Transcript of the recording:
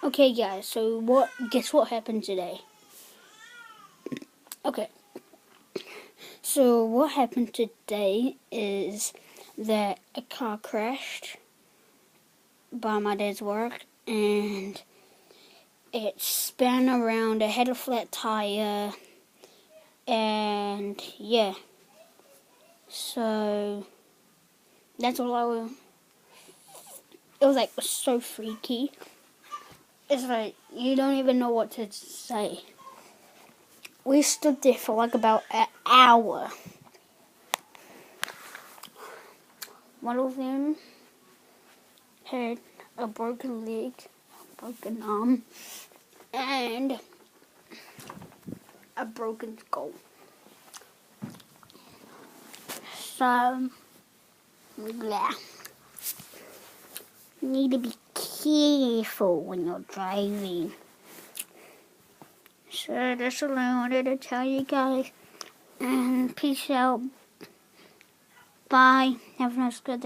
Okay, guys, so guess what happened today? Okay, so what happened today is that a car crashed by my dad's work, and it spun around, it had a flat tire, and yeah, so that's all it was like so freaky. It's like, you don't even know what to say. We stood there for like about an hour. One of them had a broken leg, a broken arm, and a broken skull. So, yeah. You need to be careful when you're driving. So that's all I wanted to tell you guys. And peace out. Bye. Have a nice good day.